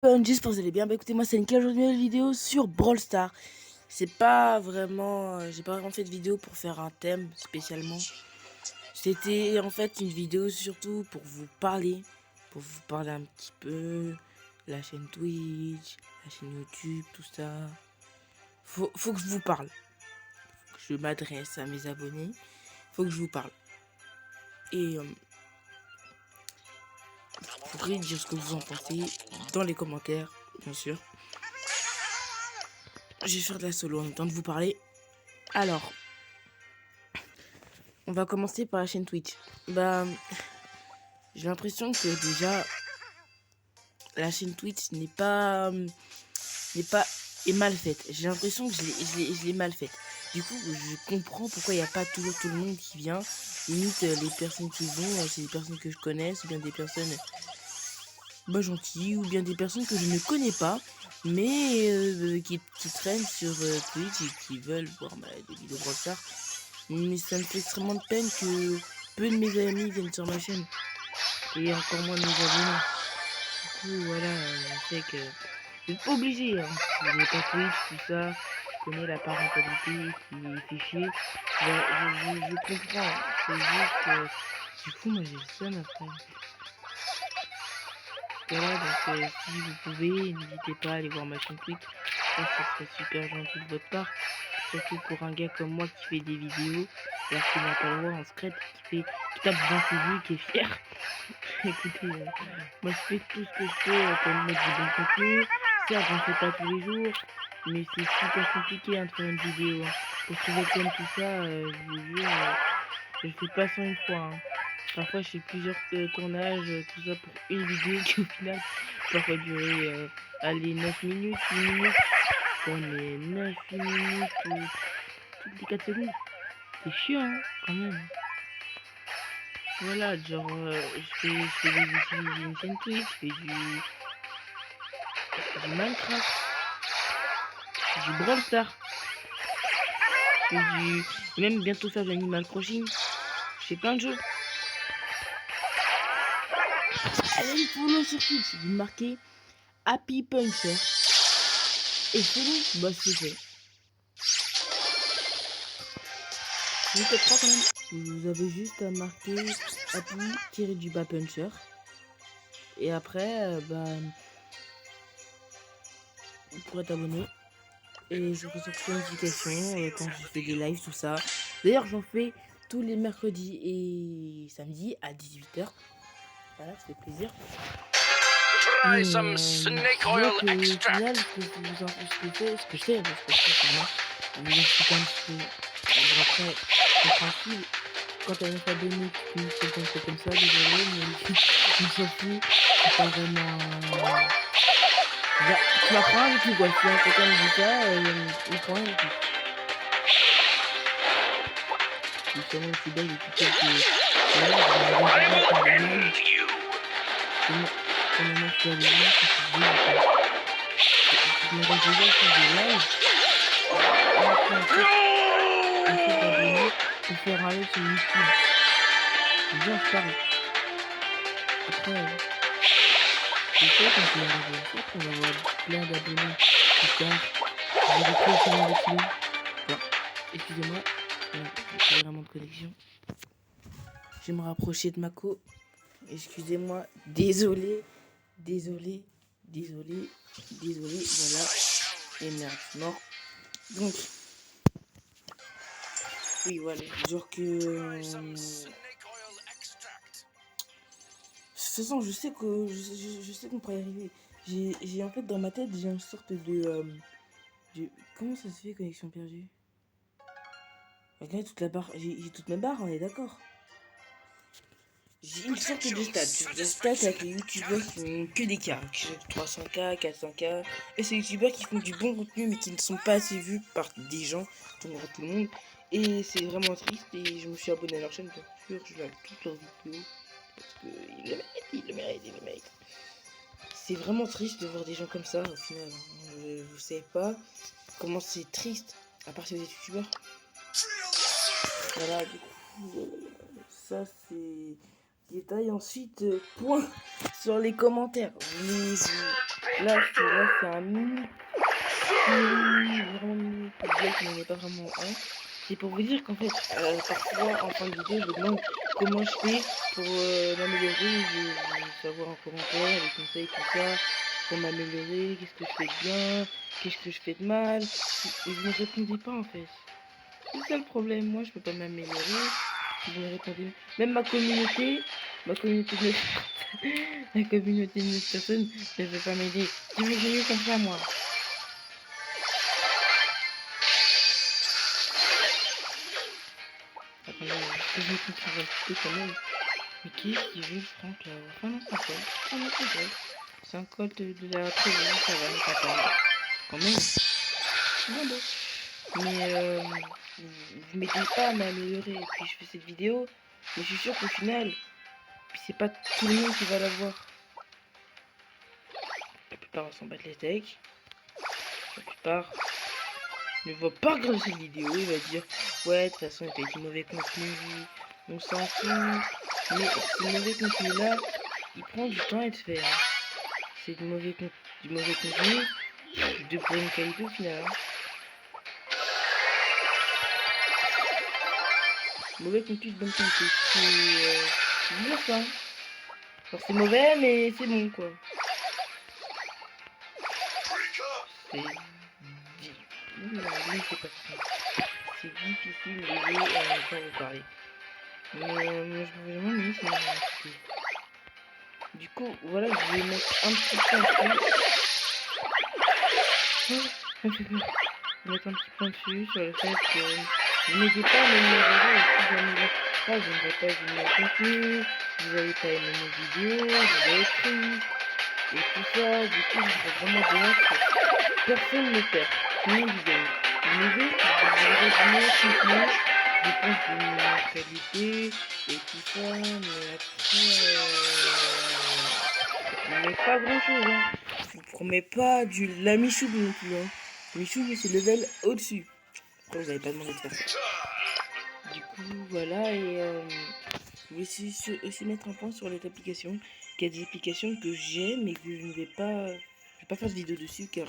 J'espère que vous allez bien. Bah écoutez, moi c'est Nickel, aujourd'hui une vidéo sur Brawl Stars. C'est pas vraiment, j'ai pas vraiment fait de vidéo pour faire un thème spécialement. C'était en fait une vidéo surtout pour vous parler un petit peu, la chaîne Twitch, la chaîne YouTube, tout ça. Faut que je vous parle. Faut que je m'adresse à mes abonnés. Faut que je vous parle. Et vous pourrez dire ce que vous en pensez dans les commentaires, bien sûr. Je vais faire de la solo en même temps de vous parler. Alors, on va commencer par la chaîne Twitch. Bah, j'ai l'impression que déjà, la chaîne Twitch est mal faite. J'ai l'impression que je l'ai mal faite. Du coup, je comprends pourquoi il n'y a pas toujours tout le monde qui vient. Limite, les personnes qui vont, c'est des personnes que je connais, ou bien des personnes gentilles, ou bien des personnes que je ne connais pas, mais qui traînent sur Twitch et qui veulent voir des vidéos Brawl Stars. Mais ça me fait extrêmement de peine que peu de mes amis viennent sur ma chaîne. Et encore moins de mes abonnés. Du coup, voilà, je sais que vous n'êtes pas obligé, hein. Si vous n'avez pas Twitch, tout ça, je connais la parentalité qui fait chier. Je comprends. C'est juste que, du coup, moi j'ai le seum après. Voilà, donc si vous pouvez, n'hésitez pas à aller voir ma chaîne Twitch. Ça serait super gentil de votre part. Surtout pour un gars comme moi qui fait des vidéos, alors qu'il n'a pas le droit en secret, qui tape dans ses vues, qui est fier. Écoutez, moi je fais tout ce que je peux pour mettre du bon contenu. Certes, j'en fais pas tous les jours, mais c'est super compliqué de faire une vidéo. Hein. Pour trouver le thème, tout ça, je vous jure, je le fais pas 100 fois. Hein. Parfois, je fais plusieurs tournages, tout ça pour une vidéo qui, au final, parfois durer, allez, 9 minutes, 8 minutes. Bon, mais 9, 8 minutes, toutes les 4 secondes. C'est chiant, hein, quand même. Voilà, genre, j'utilise une chaîne Twitch, je fais du Minecraft, du Brawl Stars, je vais même bientôt faire du Animal Crossing, je fais plein de jeux. Allez me follow sur Twitch, vous marquez Happy Puncher, et follow, bah c'est fait. Je vous fais pas quand même, vous avez juste à marquer Happy-Puncher, et après, bah, vous pourrez t'abonner. Et je reçois toutes les notifications quand je fais des lives, tout ça. D'ailleurs, j'en fais tous les mercredis et samedis à 18h. Voilà, ça fait plaisir. Et je vois que au final, ce que je fais, vraiment, vous expliquer un petit peu. Après, le principe, quand t'as 9 abonnés, tu finis sur un truc comme ça, désolé, mais on s'en fout. C'est pas vraiment. Tu m'apprends rien du tout, quoi. Si un quelqu'un me dit ça, il m'apprend rien du tout. Justement, le Québec depuis quelques années, pour faire un live sur YouTube. Bien, je parle. Après, je sais qu'on peut arriver à ça, qu'on va avoir plein d'abonnés plus tard. Je vais reprendre sur avec nous. Enfin, excusez-moi, j'ai vraiment de connexion. Je vais me rapprocher de Mako. Excusez-moi, désolé, voilà. Et merde, mort. Donc, oui, voilà, genre que... de toute façon, je sais qu'on pourrait y arriver. J'ai en fait dans ma tête, j'ai une sorte de... Comment ça se fait, connexion perdue? Regardez toute la barre, j'ai toutes mes barres, on est d'accord. J'ai une sorte de stats. Des stats avec les youtubeurs qui font que des cas, qui ont 300K, 400K. Et ces youtubeurs qui font du bon contenu mais qui ne sont pas assez vus par des gens, tout le monde. Et c'est vraiment triste. Et je me suis abonné à leur chaîne, bien sûr. Je like toutes leurs vidéos. Parce qu'ils le méritent. C'est vraiment triste de voir des gens comme ça au final. Vous savez pas comment c'est triste, à part si vous êtes youtubeur. Voilà, du coup, ça c'est détail. Ensuite, point sur les commentaires. Là, c'est un mini, vraiment mini vlog, mais il n'est pas vraiment un. C'est pour vous dire qu'en fait, parfois, en fin de vidéo, je vous demande comment je fais pour m'améliorer. Je veux savoir en commentaire, les conseils, tout ça, pour m'améliorer, qu'est-ce que je fais de bien, qu'est-ce que je fais de mal. Et vous ne répondez pas, en fait. C'est ça le problème. Moi, je peux pas m'améliorer. Si vous me répondez, même ma communauté de 9 la communauté de 9 personnes ne veut pas m'aider. Imaginez comme ça, moi. Attendez, que je me concentre un petit peu quand même. Mais qu'est-ce qu'il veut, Franck, là? Ah non, c'est un col. Ah non, c'est un col. C'est un col de la prévention, ça va, mais pas grave. Quand même. Bon, bon. Mais vous m'aidez pas à m'améliorer. Et puis je fais cette vidéo, mais je suis sûr qu'au final, c'est pas tout le monde qui va la voir. La plupart s'en battent les steaks. La plupart ne voit pas grâce cette vidéo. Il va dire ouais, de toute façon, il fait du mauvais contenu. On s'en fout. Mais ce mauvais contenu là, il prend du temps à être fait. Hein. C'est du mauvais contenu de bonne qualité au final. Hein. Mauvais contenu de bonne qualité. C'est dur ça. Alors c'est mauvais, mais c'est bon quoi. C'est c'est difficile de vous parler. Mais je vais vraiment c'est du coup, voilà, je vais mettre un petit point dessus. Je vais mettre un petit point dessus sur le fait que vous n'aidez pas à m'améliorer et si je n'aimerais pas aimer le contenu, vous n'allez pas aimer mes vidéos, vous allez être triste et tout ça. Du coup, je serais vraiment dommage que personne ne perd. Tout le monde y gagne. Vous m'aidez, vous aurez du meilleur contenu, je pense de meilleure qualité et tout ça, mais après, mais pas grand chose. Hein. Je vous promets pas la Michoud non plus. Hein. Michoud, c'est level au-dessus. Après, vous n'avez pas demandé de faire ça. Du coup, voilà, et je vais aussi mettre un point sur les applications. Il y a des applications que j'aime et que je ne vais pas faire de vidéo dessus car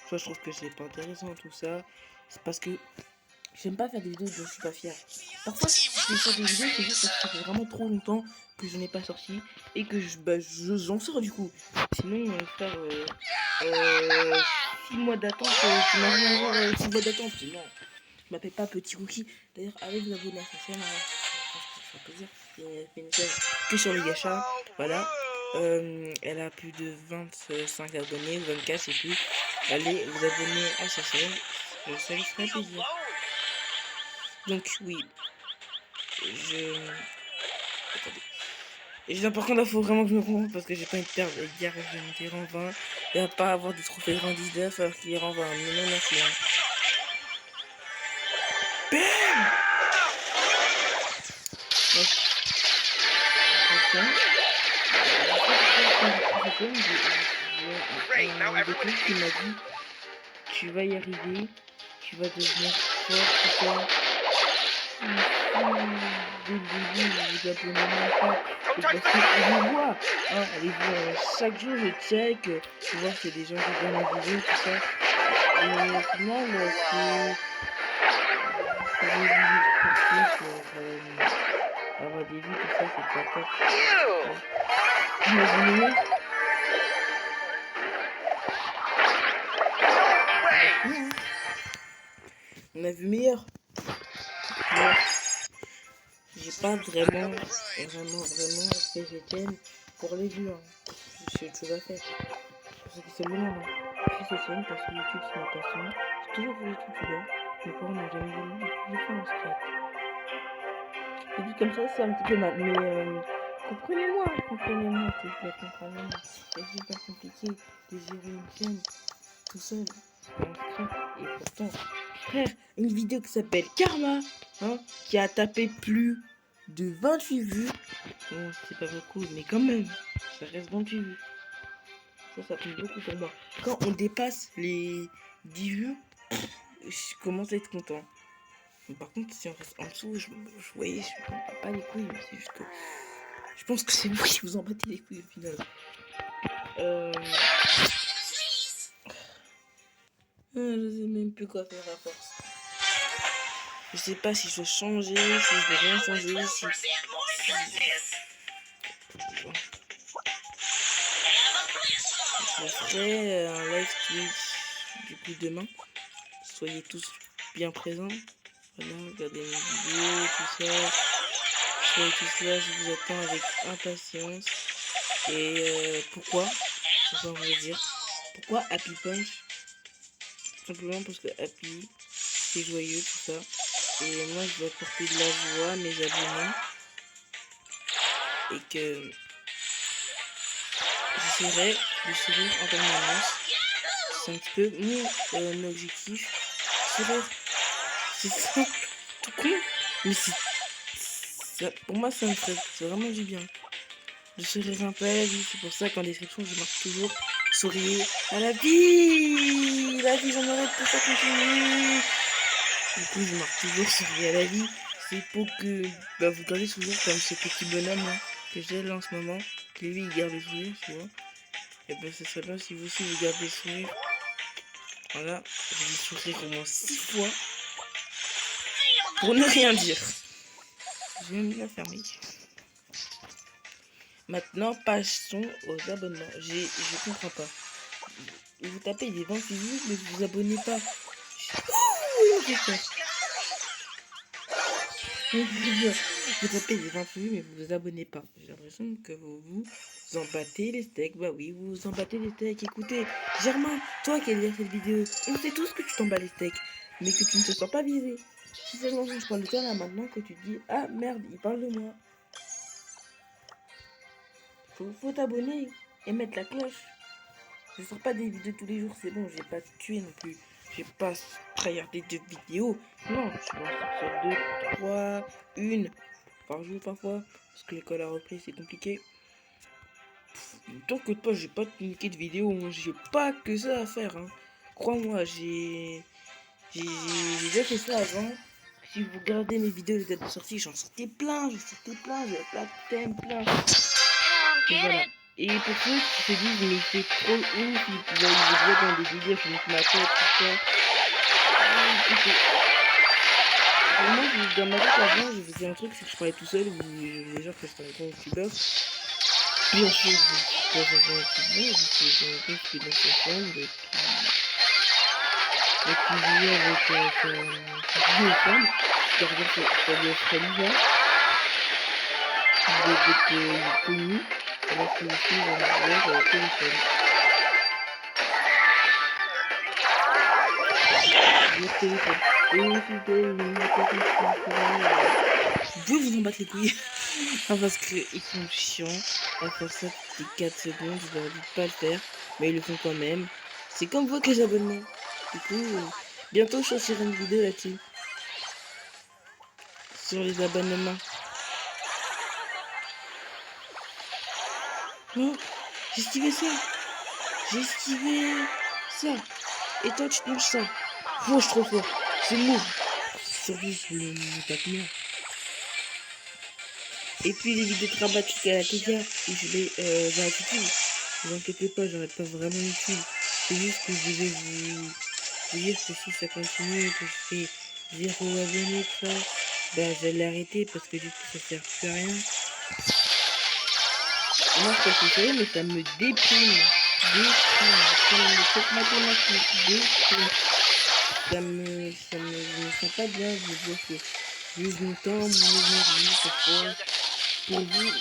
soit je trouve que c'est pas intéressant tout ça. C'est parce que j'aime pas faire des vidéos dont je suis pas fier. Parfois, si je fais des vidéos, c'est juste parce que ça fait vraiment trop longtemps que je n'ai pas sorti et que j'en sors du coup. Sinon, faire 6 mois d'attente, j'imagine avoir 6 mois d'attente. Non, je m'appelle pas Petit Rookie. D'ailleurs, allez vous abonner à sa chaîne. Ça fait plaisir. Elle fait une chaîne que sur les gachas. Voilà. Elle a plus de 25 abonnés, 24, je sais plus. Allez vous abonner à sa chaîne. Ça lui ferait plaisir. Donc oui, attendez. Par contre là faut vraiment que je me concentre parce que j'ai pas envie de perdre. Hier j'ai monté rang 20 et à pas avoir des trophées de rang 19 alors qu'il est rang 20. Mais non merci. Hein. BAM! Qui m'a dit tu vas y arriver, tu vas devenir fort, tout ça. Dès le début, vous abonnez même pas. Parce que je vois, hein, allez voir, chaque jour je check, pour voir s'il y a des gens qui regardent la vidéo, tout ça. Et au final, c'est des vidéos pour avoir des vues, tout ça, c'est pas top. Imaginez. On a vu meilleur. Ouais. J'ai pas vraiment fait cette chaîne pour les vues. Hein. J'ai autre chose à faire. Pour ceux qui se demandent. Hein. Je fais cette chaîne parce que YouTube c'est ma passion. J'ai toujours voulu être youtubeur. Mes parents n'ont jamais voulu. J'ai fait un scratch. Et dit comme ça, c'est un petit peu mal. Mais comprenez-moi, s'il vous plaît, comprenez-moi. C'est super compliqué de gérer une chaîne tout seul. En scratch. Et pourtant, frère, une vidéo qui s'appelle Karma, hein, qui a tapé plus de 28 vues. Bon, c'est pas beaucoup, mais quand même, ça reste 28 vues. Ça compte beaucoup pour moi. Quand on dépasse les 10 vues, je commence à être content. Mais par contre, si on reste en dessous, je voyais, je m'en bats pas les couilles. C'est juste que je pense que c'est vous qui vous en battez les couilles au final. Je sais même plus quoi faire à force. Je sais pas si je dois changer, si je dois rien changer, si... Je ferai un live Twitch du coup demain. Soyez tous bien présents. Voilà, regardez mes vidéos, tout ça. Soyez tous là, je vous attends avec impatience. Et pourquoi on va dire. Pourquoi Happy Punch? Simplement parce que Happy, c'est joyeux, tout ça. Et moi, je veux apporter de la joie à mes abonnés. Et que j'essaierai de sourire en permanence. C'est un petit peu mon objectif. Sourire. C'est ça, tout con. Mais c'est... Pour moi, ça me fait vraiment du bien. De sourire un peu à la vie. C'est pour ça qu'en description, je marque toujours souriez à la vie. La vie, j'en arrête pour ça continue. Du coup, je marque toujours souriez à la vie. C'est pour que vous gardez toujours comme ce petit bonhomme là, que j'ai là en ce moment. Que lui, il garde le sourire, tu vois. Et ben, ce serait bien si vous aussi, vous gardez le sourire. Voilà, j'ai dit sourire au moins 6 fois. Pour ne rien dire. Je vais me la fermer. Maintenant, passons aux abonnements. Je comprends pas. Vous tapez des 28 vues, mais vous vous abonnez pas. Vous tapez des 28 vues, mais vous vous abonnez pas. J'ai l'impression que vous vous en battez les steaks. Bah oui, vous vous en battez les steaks. Écoutez, Germain, toi qui as vu cette vidéo, on sait tous que tu t'en bats les steaks, mais que tu ne te sens pas visé. Si seulement je parle de toi là maintenant que tu te dis ah merde, il parle de moi. Faut t'abonner et mettre la cloche. Je sors pas des vidéos tous les jours, c'est bon, j'ai pas tué non plus. J'ai pas regardé 2 vidéos. Non, je vais en sortir 2, 3, 1 par jour parfois. Parce que l'école a repris, c'est compliqué. Tant que pas, j'ai pas cliqué de vidéos, j'ai pas que ça à faire. Hein. Crois-moi, j'ai déjà fait ça avant. Si vous regardez mes vidéos de date de sortie, j'en sortais plein, j'avais plein de thèmes, plein. Et voilà. Et pour ceux qui se disent mais c'est trop ouf, ils voient dans des vidéos, je monte ma tête, tout ça. Pour moi, dans ma tête avant, je faisais un truc, c'est que je parlais tout seul, où je faisais genre que j'étais un grand youtubeur. Puis ensuite, je suis un grand youtubeur, je suis un grand qui est dans sa chambre, et qui jouait avec sa vidéo femme, qui regarde sa vie australienne, d'être connu, alors que je suis un joueur téléphone. Vous pouvez vous en battre les couilles. Parce qu'ils sont chiants à faire ça toutes les 4 secondes. Je leur dis de pas le faire, mais ils le font quand même. C'est comme vous que les abonnements. Du coup, bientôt je sortirai une vidéo là-dessus. Sur les abonnements. Non, j'ai esquivé ça. J'ai esquivé ça. Et toi, tu te manges ça. Oh, je suis trop fort. C'est move. Surtout sur le tapis. Et puis les vidéos de rabat à la TK, j'arrête YouTube. Ne vous inquiétez pas, j'arrête pas vraiment YouTube. C'est juste que je vais vous dire que si ça continue, que je fais 0 abonnés, tout ça, bah j'allais l'arrêter parce que du coup ça sert plus à rien. Moi je suis sérieux, mais ça me déprime. Ça me fait mathématique, déprime. Je me sens pas bien, je veux dire que j'use mon temps, mon énergie, parfois. Pour vous,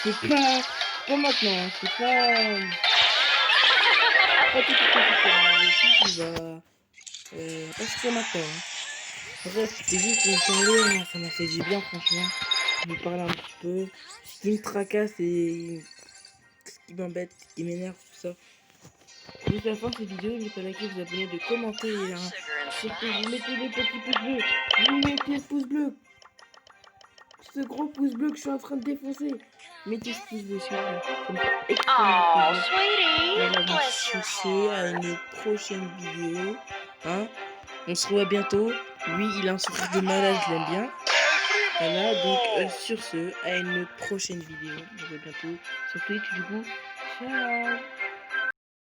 c'est pas maintenant, c'est pas tout qui va pas ce maintenant. Bref, c'est juste de parler, ça m'a fait du bien franchement. Je vais parler un petit peu. Ce qui me tracasse et ce qui m'embête, ce qui m'énerve, tout ça. Juste à la fin de cette vidéo, n'oubliez pas de liker, vous abonner, de commenter et surtout vous mettez les petits pouces bleus. Vous mettez le pouce bleu. Ce gros pouce bleu que je suis en train de défoncer. Mettez ce pouce bleu s'il vous plaît. Ça me fait extrêmement plaisir. Voilà, donc sur ce, à une prochaine vidéo. Hein, on se revoit bientôt. Lui, il a un sourire de malade, je l'aime bien. Voilà, donc sur ce, à une prochaine vidéo. On se revoit bientôt sur Twitch du coup. Ciao.